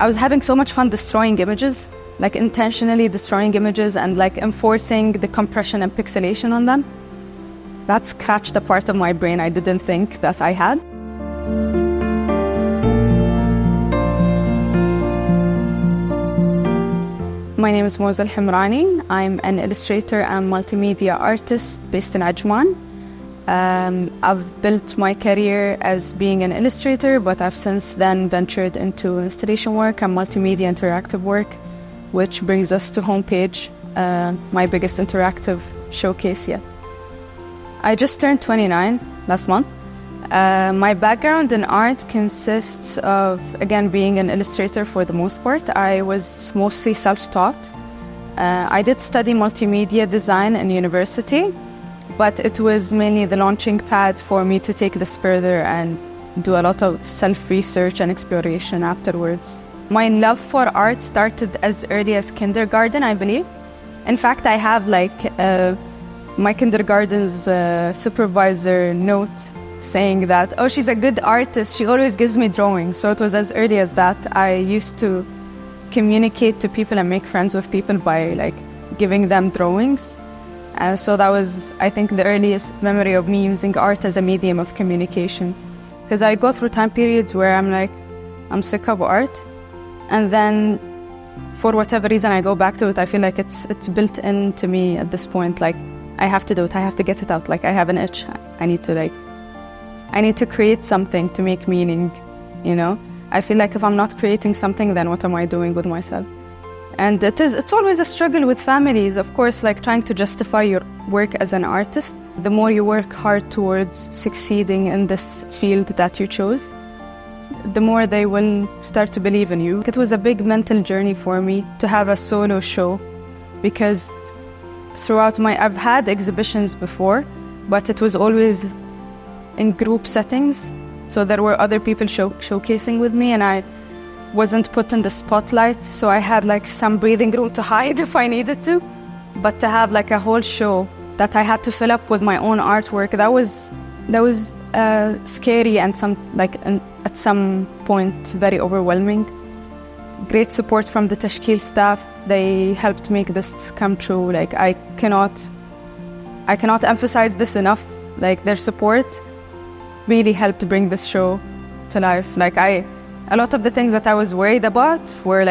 I was having so much fun destroying images, like intentionally destroying images and like enforcing the compression and pixelation on them. That scratched the part of my brain I didn't think that I had. My name is Mouza Al Hamrani. I'm an illustrator and multimedia artist based in Ajman. I've built my career as being an illustrator, but I've since then ventured into installation work and multimedia interactive work, which brings us to Homepage, my biggest interactive showcase yet. I just turned 29 last month. My background in art consists of, again, being an illustrator for the most part. I was mostly self-taught. I did study multimedia design in university, but it was mainly the launching pad for me to take this further and do a lot of self-research and exploration afterwards. My love for art started as early as kindergarten, I believe. In fact, I have my kindergarten's supervisor note saying that, oh, she's a good artist, she always gives me drawings. So it was as early as that. I used to communicate to people and make friends with people by giving them drawings. So that was, I think, the earliest memory of me using art as a medium of communication. Because I go through time periods where I'm sick of art, and then for whatever reason I go back to it. I feel like it's built into me at this point. Like, I have to do it, I have to get it out. Like, I have an itch, I need to create something to make meaning, you know? I feel like if I'm not creating something, then what am I doing with myself? And it's always a struggle with families, of course, like trying to justify your work as an artist. The more you work hard towards succeeding in this field that you chose, the more they will start to believe in you. It was a big mental journey for me to have a solo show, because throughout I've had exhibitions before, but it was always in group settings. So there were other people showcasing with me, and I wasn't put in the spotlight. So I had some breathing room to hide if I needed to. But to have a whole show that I had to fill up with my own artwork, that was scary and at some point very overwhelming. Great support from the Tashkil staff. They helped make this come true. I cannot emphasize this enough. Their support really helped bring this show to life. A lot of the things that I was worried about were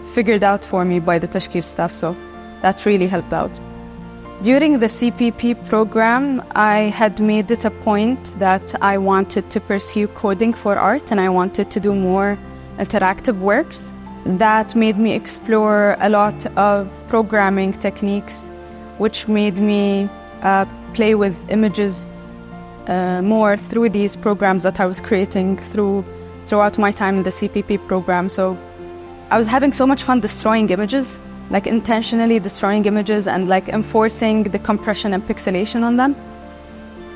figured out for me by the Tashkil staff, so that really helped out. During the CPP program, I had made it a point that I wanted to pursue coding for art, and I wanted to do more interactive works. That made me explore a lot of programming techniques, which made me play with images more through these programs that I was creating throughout my time in the CPP program. So I was having so much fun destroying images, intentionally destroying images and enforcing the compression and pixelation on them.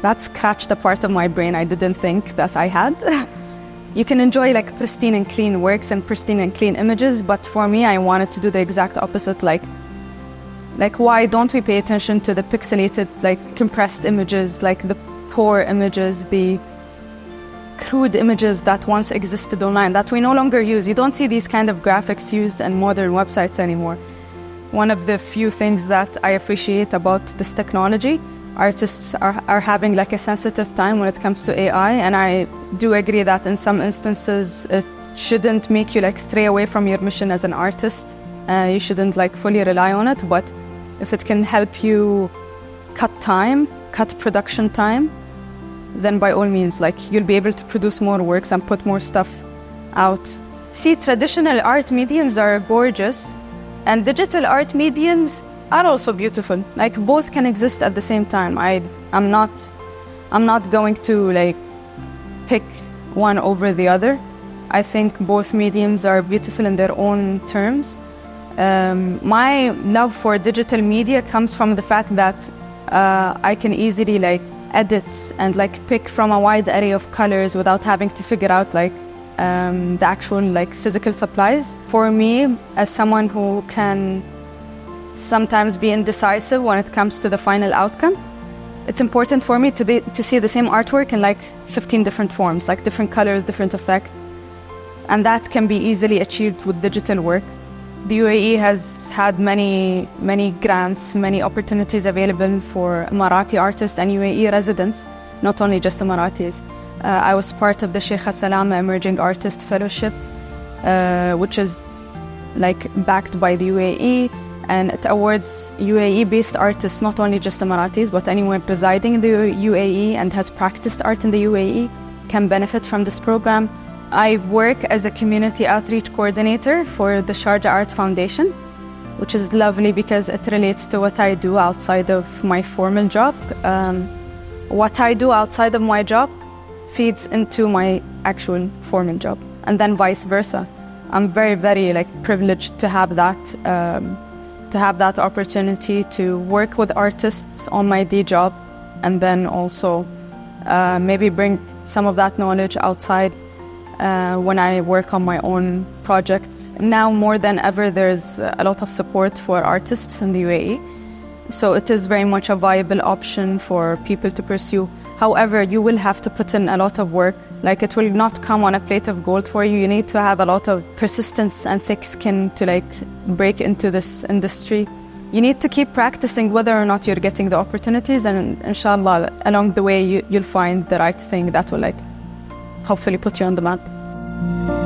That scratched the part of my brain I didn't think that I had. You can enjoy pristine and clean works and pristine and clean images, but for me, I wanted to do the exact opposite. Why don't we pay attention to the pixelated, compressed images, the poor images, the crude images that once existed online that we no longer use. You don't see these kind of graphics used in modern websites anymore. One of the few things that I appreciate about this technology, artists are having a sensitive time when it comes to AI, and I do agree that in some instances it shouldn't make you stray away from your mission as an artist. You shouldn't fully rely on it, but if it can help you cut production time, then by all means, you'll be able to produce more works and put more stuff out. See, traditional art mediums are gorgeous, and digital art mediums are also beautiful. Both can exist at the same time. I'm not going to pick one over the other. I think both mediums are beautiful in their own terms. My love for digital media comes from the fact that I can easily edit and pick from a wide array of colors without having to figure out the actual physical supplies. For me, as someone who can sometimes be indecisive when it comes to the final outcome, it's important for me to see the same artwork in 15 different forms, different colors, different effects. and that can be easily achieved with digital work. The UAE has had many grants, many opportunities available for Emirati artists and UAE residents, not only just Emiratis. I was part of the Sheikh Salama Emerging Artist Fellowship, which is like backed by the UAE, and it awards UAE-based artists, not only just Emiratis, but anyone residing in the UAE and has practiced art in the UAE can benefit from this program. I work as a community outreach coordinator for the Sharjah Art Foundation, which is lovely because it relates to what I do outside of my formal job. What I do outside of my job feeds into my actual formal job, and then vice versa. I'm very, very privileged to have that opportunity to work with artists on my day job, and then also maybe bring some of that knowledge outside when I work on my own projects. Now more than ever, there's a lot of support for artists in the UAE. So it is very much a viable option for people to pursue. However, you will have to put in a lot of work. It will not come on a plate of gold for you. You need to have a lot of persistence and thick skin to break into this industry. You need to keep practicing whether or not you're getting the opportunities, and inshallah, along the way, you'll find the right thing that will hopefully put you on the map.